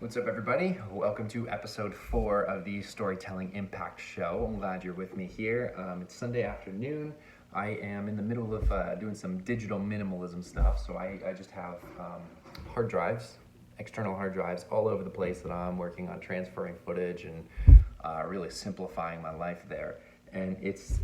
What's up, everybody? Welcome to episode 4 of the Storytelling Impact Show. I'm glad you're with me here. It's Sunday afternoon. I am in the middle of doing some digital minimalism stuff, so I just have hard drives, external hard drives all over the place that I'm working on transferring footage and really simplifying my life there. And it's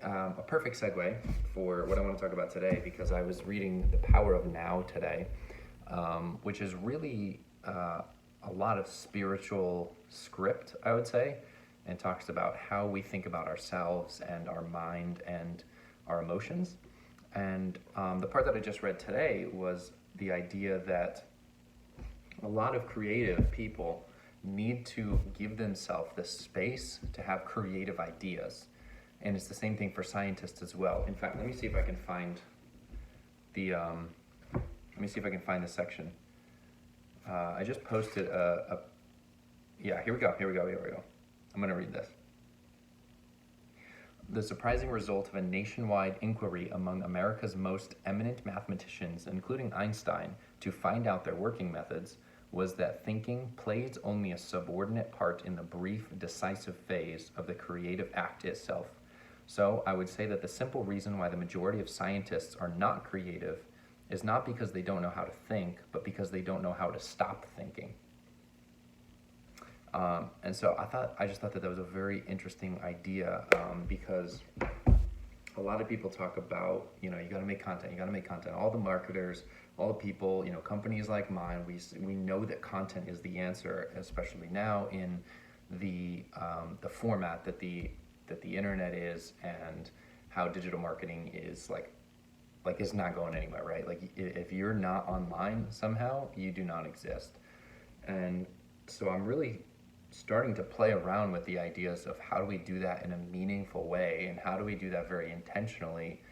a perfect segue for what I want to talk about today, because I was reading The Power of Now today, which is really a lot of spiritual script, I would say, and talks about how we think about ourselves and our mind and our emotions. And the part that I just read today was the idea that a lot of creative people need to give themselves the space to have creative ideas. And it's the same thing for scientists as well. In fact, let me see if I can find the section. I just posted yeah, here we go. I'm going to read this. The surprising result of a nationwide inquiry among America's most eminent mathematicians, including Einstein, to find out their working methods was that thinking plays only a subordinate part in the brief, decisive phase of the creative act itself. So I would say that the simple reason why the majority of scientists are not creative is not because they don't know how to think, but because they don't know how to stop thinking. And so I just thought that was a very interesting idea, because a lot of people talk about, you got to make content. All the marketers, all the people, companies like mine, we know that content is the answer, especially now in the format that the internet is, and how digital marketing is like it's not going anywhere, right? Like if you're not online somehow, you do not exist. And so I'm really starting to play around with the ideas of how do we do that in a meaningful way, and how do we do that very intentionally,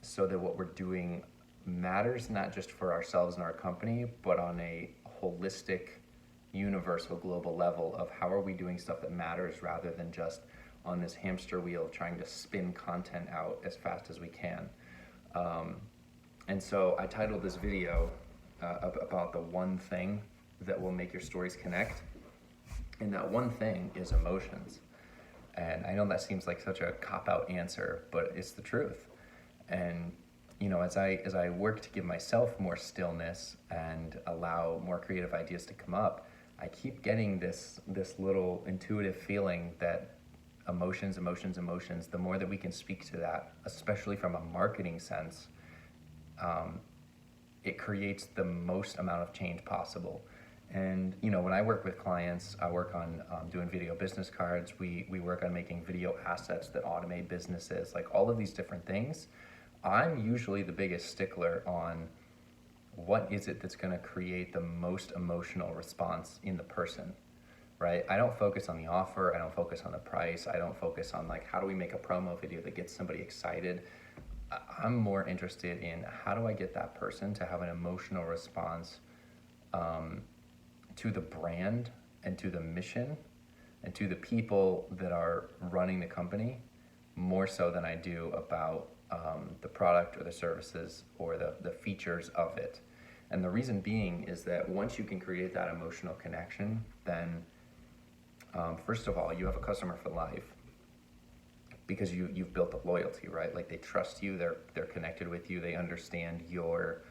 so that what we're doing matters not just for ourselves and our company, but on a holistic, universal, global level of how are we doing stuff that matters, rather than just on this hamster wheel trying to spin content out as fast as we can. And so I titled this video about the one thing that will make your stories connect. And that one thing is emotions. And I know that seems like such a cop-out answer, but it's the truth. And as I work to give myself more stillness and allow more creative ideas to come up, I keep getting this little intuitive feeling that emotions, the more that we can speak to that, especially from a marketing sense, it creates the most amount of change possible. And when I work with clients, I work on doing video business cards. We work on making video assets that automate businesses, like all of these different things. I'm usually the biggest stickler on what is it that's going to create the most emotional response in the person, right? I don't focus on the offer. I don't focus on the price. I don't focus on how do we make a promo video that gets somebody excited. I'm more interested in how do I get that person to have an emotional response to the brand and to the mission and to the people that are running the company, more so than I do about the product or the services or the features of it. And the reason being is that once you can create that emotional connection, then first of all, you have a customer for life, because you've built the loyalty, right? Like they trust you, they're connected with you, they understand your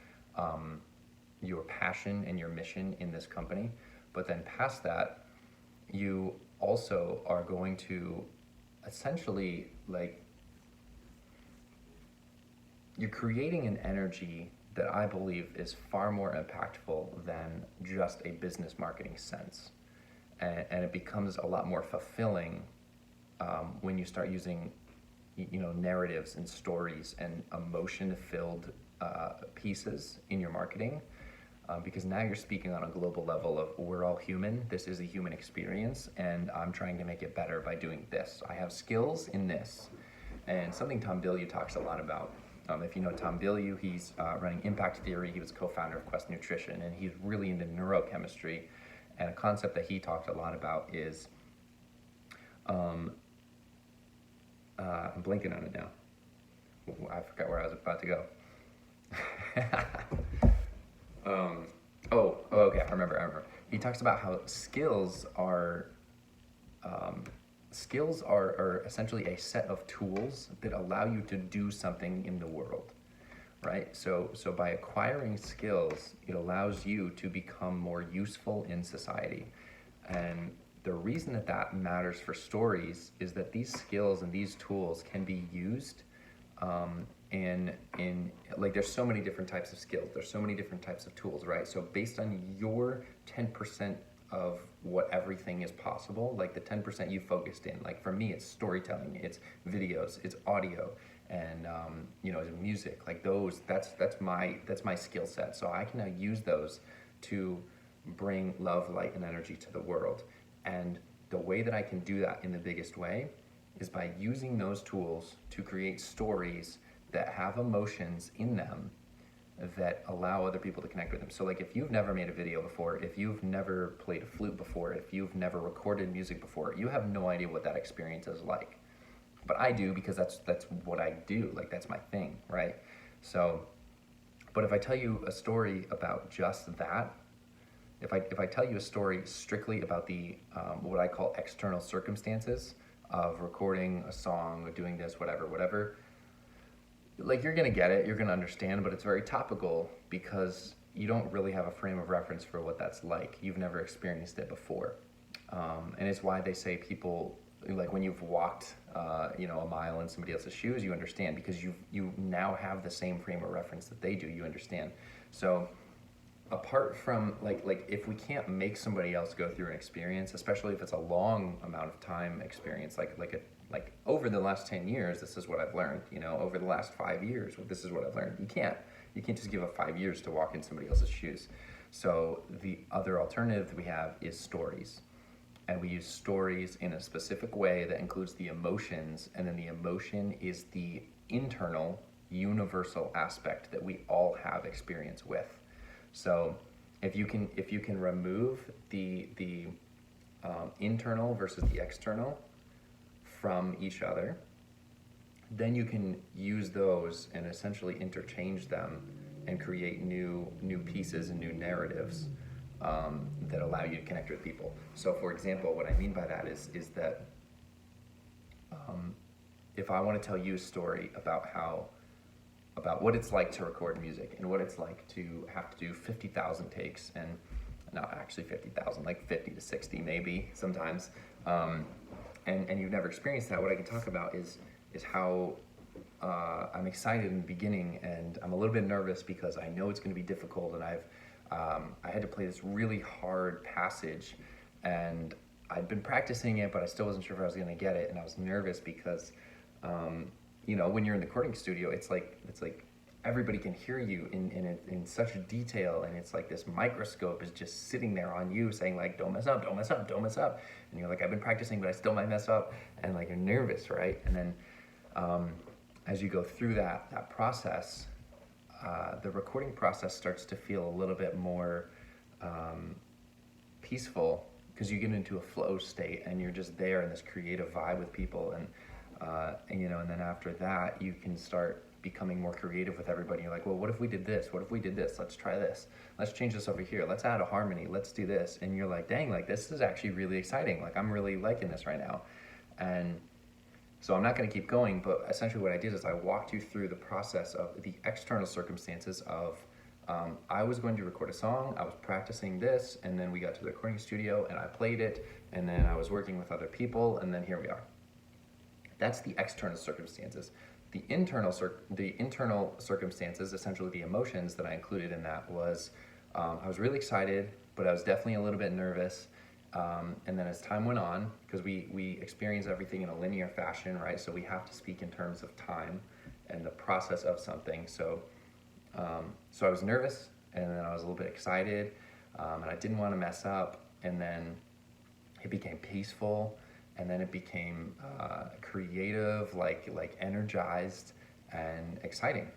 passion and your mission in this company. But then past that, you also are going to essentially you're creating an energy that I believe is far more impactful than just a business marketing sense. And it becomes a lot more fulfilling when you start using narratives and stories and emotion-filled pieces in your marketing, because now you're speaking on a global level of we're all human, this is a human experience, and I'm trying to make it better by doing this. I have skills in this. And something Tom Bilyeu talks a lot about. If you know Tom Bilyeu, he's running Impact Theory. He was co-founder of Quest Nutrition, and he's really into neurochemistry. And a concept that he talked a lot about is, I'm blanking on it now. I forgot where I was about to go. Okay, I remember. He talks about how skills are essentially a set of tools that allow you to do something in the world, right? So by acquiring skills, it allows you to become more useful in society. And the reason that that matters for stories is that these skills and these tools can be used in like, there's so many different types of skills, there's so many different types of tools, right? So based on your 10% of what everything is possible, like the 10% you focused in, like for me it's storytelling, it's videos, it's audio, and it's music, like those, that's my skill set. So I can now use those to bring love, light, and energy to the world. And the way that I can do that in the biggest way is by using those tools to create stories that have emotions in them that allow other people to connect with them. So like, if you've never made a video before, if you've never played a flute before, if you've never recorded music before, you have no idea what that experience is like. But I do, because that's what I do, like that's my thing, right? So, but if I tell you a story about just that, if I tell you a story strictly about the what I call external circumstances of recording a song or doing this, whatever, like you're gonna get it, you're gonna understand, but it's very topical because you don't really have a frame of reference for what that's like. You've never experienced it before. And it's why they say people, like when you've walked a mile in somebody else's shoes, you understand, because you now have the same frame of reference that they do, you understand. So apart from like if we can't make somebody else go through an experience, especially if it's a long amount of time experience, like over the last 10 years, this is what I've learned, over the last 5 years, this is what I've learned. You can't just give up 5 years to walk in somebody else's shoes. So the other alternative that we have is stories. And we use stories in a specific way that includes the emotions, and then the emotion is the internal, universal aspect that we all have experience with. So if you can remove the internal versus the external from each other, then you can use those and essentially interchange them and create new pieces and new narratives that allow you to connect with people. So for example, what I mean by that is that if I want to tell you a story about what it's like to record music and what it's like to have to do 50,000 takes, and not actually 50,000, like 50 to 60 maybe sometimes, and you've never experienced that, what I can talk about is how I'm excited in the beginning, and I'm a little bit nervous because I know it's going to be difficult, and I had to play this really hard passage, and I'd been practicing it, but I still wasn't sure if I was going to get it, and I was nervous because when you're in the recording studio, it's like everybody can hear you in such detail, and it's like this microscope is just sitting there on you saying like, don't mess up, don't mess up, don't mess up. And you're like, I've been practicing, but I still might mess up. And like, you're nervous, right? And then as you go through that process, the recording process starts to feel a little bit more peaceful, because you get into a flow state and you're just there in this creative vibe with people, and then after that you can start becoming more creative with everybody. You're like, well, what if we did this? What if we did this? Let's try this. Let's change this over here. Let's add a harmony. Let's do this. And you're like, dang, like this is actually really exciting. Like I'm really liking this right now. And so I'm not going to keep going, but essentially what I did is I walked you through the process of the external circumstances of I was going to record a song, I was practicing this, and then we got to the recording studio and I played it, and then I was working with other people, and then here we are. That's the external circumstances. The internal circumstances, essentially the emotions that I included in that, was I was really excited, but I was definitely a little bit nervous. And then as time went on, because we experience everything in a linear fashion, right? So we have to speak in terms of time and the process of something. So I was nervous, and then I was a little bit excited, and I didn't want to mess up. And then it became peaceful, and then it became creative, like energized and exciting.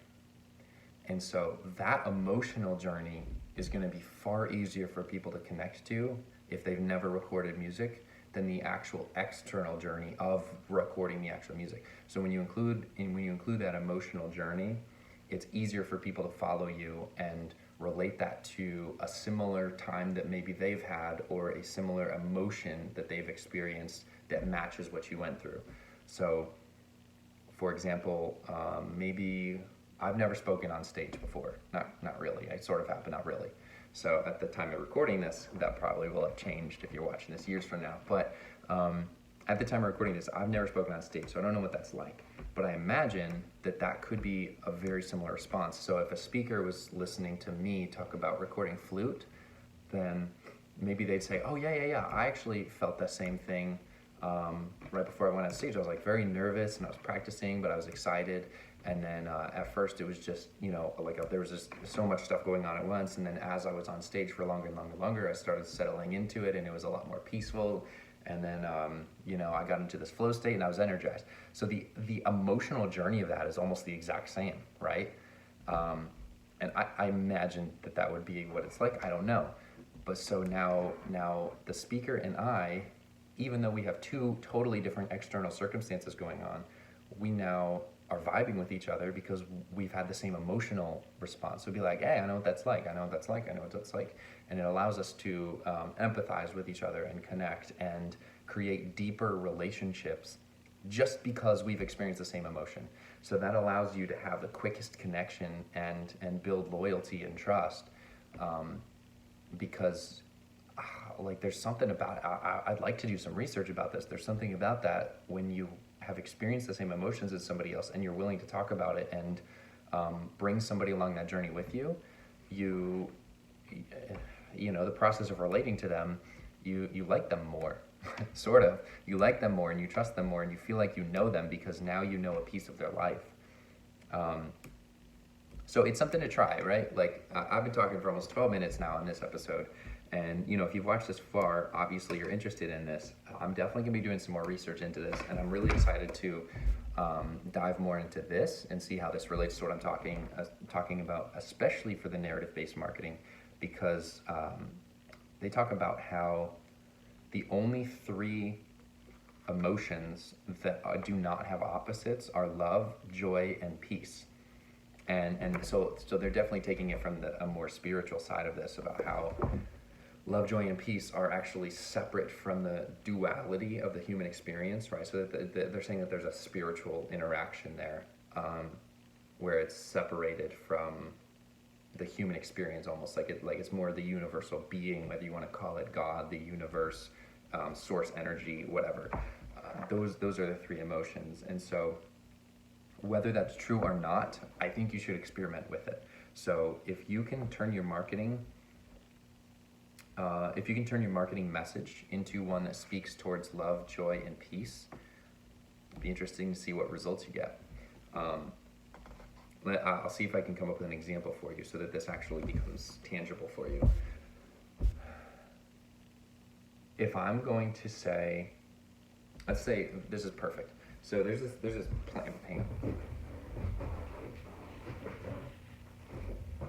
And so that emotional journey is going to be far easier for people to connect to if they've never recorded music than the actual external journey of recording the actual music. So when you include that emotional journey, it's easier for people to follow you and relate that to a similar time that maybe they've had, or a similar emotion that they've experienced that matches what you went through. So, for example, maybe I've never spoken on stage before. Not really. I sort of have, but not really. So at the time of recording this, that probably will have changed if you're watching this years from now. But at the time of recording this, I've never spoken on stage, so I don't know what that's like. But I imagine that that could be a very similar response. So if a speaker was listening to me talk about recording flute, then maybe they'd say, oh yeah, I actually felt the same thing right before I went on stage. I was like very nervous and I was practicing, but I was excited. And then at first it was just, there was just so much stuff going on at once. And then as I was on stage for longer and longer, I started settling into it, and it was a lot more peaceful. And then, I got into this flow state and I was energized. So the emotional journey of that is almost the exact same, right? And I imagine that would be what it's like. I don't know. But so now the speaker and I, even though we have two totally different external circumstances going on, we now are vibing with each other because we've had the same emotional response. So it'd be like, hey, I know what that's like. I know what that's like. I know what that's like. And it allows us to empathize with each other and connect and create deeper relationships just because we've experienced the same emotion. So that allows you to have the quickest connection and build loyalty and trust because there's something about, I'd like to do some research about this. There's something about that when you have experienced the same emotions as somebody else and you're willing to talk about it and bring somebody along that journey with you, the process of relating to them, you like them more, sort of. You like them more and you trust them more and you feel like you know them because now you know a piece of their life. So it's something to try, right? Like I've been talking for almost 12 minutes now on this episode. And, if you've watched this far, obviously you're interested in this. I'm definitely going to be doing some more research into this, and I'm really excited to dive more into this and see how this relates to what I'm talking about, especially for the narrative-based marketing, because they talk about how the only three emotions that do not have opposites are love, joy, and peace. And so they're definitely taking it from a more spiritual side of this, about how love, joy, and peace are actually separate from the duality of the human experience, right? So that they're saying that there's a spiritual interaction there, where it's separated from the human experience, almost like it's more the universal being, whether you want to call it God, the universe, source energy, whatever. Those are the three emotions, and so whether that's true or not, I think you should experiment with it. So if you can turn your marketing message into one that speaks towards love, joy, and peace, it'd be interesting to see what results you get. I'll see if I can come up with an example for you so that this actually becomes tangible for you. If I'm going to say, let's say this is perfect. So there's this plant. Hang on.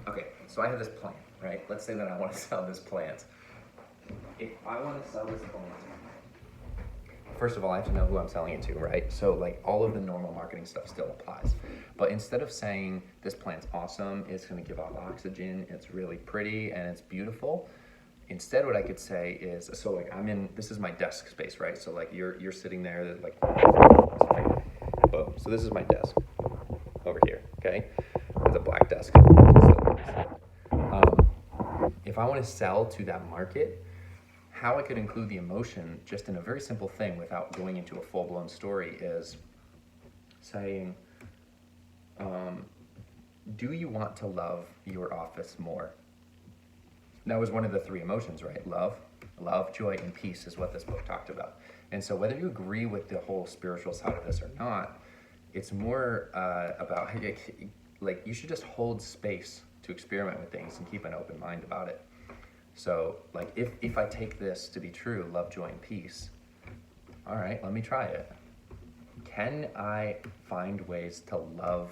Okay, so I have this plant, right? Let's say that I want to sell this plant. If I want to sell this plant, first of all, I have to know who I'm selling it to, right? So all of the normal marketing stuff still applies. But instead of saying this plant's awesome, it's going to give off oxygen, it's really pretty, and it's beautiful, instead what I could say is, this is my desk space, right? So you're sitting there, boom. So this is my desk over here, okay? It's a black desk. If I want to sell to that market, how I could include the emotion just in a very simple thing without going into a full-blown story is saying, do you want to love your office more? That was one of the three emotions, right? Love, joy, and peace is what this book talked about. And so whether you agree with the whole spiritual side of this or not, it's more about you should just hold space to experiment with things and keep an open mind about it. So if I take this to be true, love, joy, and peace, all right, let me try it. Can I find ways to love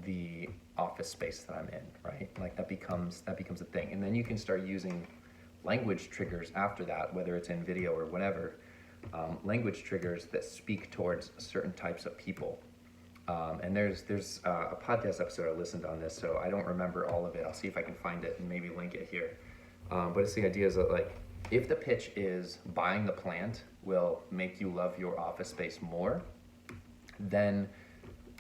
the office space that I'm in, right? That becomes a thing. And then you can start using language triggers after that, whether it's in video or whatever, language triggers that speak towards certain types of people. And there's a podcast episode I listened on this, so I don't remember all of it. I'll see if I can find it and maybe link it here. But it's the idea is that, like, if the pitch is buying the plant will make you love your office space more, then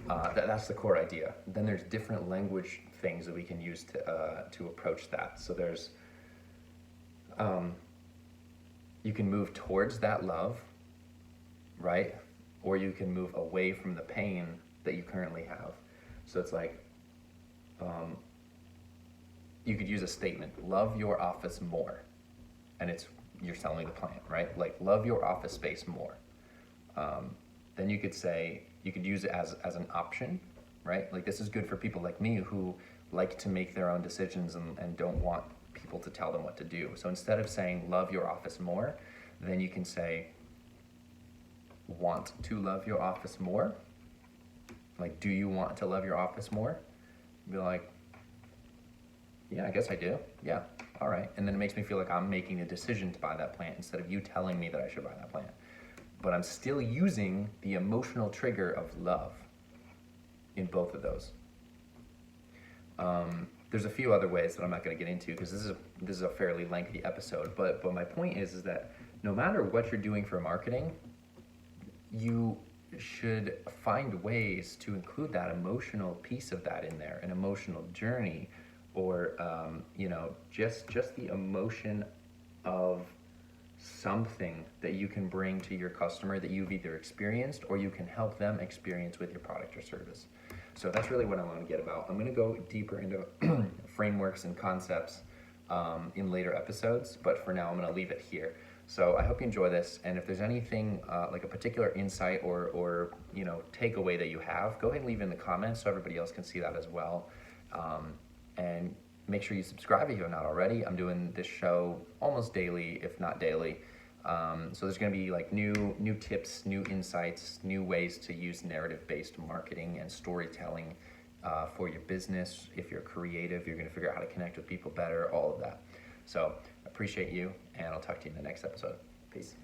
that's the core idea. Then there's different language things that we can use to approach that. So there's you can move towards that love, right? Or you can move away from the pain that you currently have. So it's like, you could use a statement, love your office more. And you're selling the plant, right? Like, love your office space more. Then you could say, you could use it as an option, right? Like, this is good for people like me who like to make their own decisions and don't want people to tell them what to do. So instead of saying love your office more, then you can say want to love your office more. Like, do you want to love your office more? Be like, yeah, I guess I do. Yeah, all right. And then it makes me feel like I'm making a decision to buy that plant instead of you telling me that I should buy that plant. But I'm still using the emotional trigger of love in both of those. There's a few other ways that I'm not going to get into because this is a fairly lengthy episode. But my point is that no matter what you're doing for marketing, you should find ways to include that emotional piece of that in there, an emotional journey, or just the emotion of something that you can bring to your customer that you've either experienced or you can help them experience with your product or service. So that's really what I want to get about. I'm going to go deeper into frameworks and concepts in later episodes, but for now I'm going to leave it here. So I hope you enjoy this, and if there's anything like a particular insight or takeaway that you have, go ahead and leave it in the comments so everybody else can see that as well. And make sure you subscribe if you're not already. I'm doing this show almost daily, if not daily. So there's going to be like new tips, new insights, new ways to use narrative-based marketing and storytelling for your business. If you're creative, you're going to figure out how to connect with people better, all of that. So I appreciate you, and I'll talk to you in the next episode. Peace.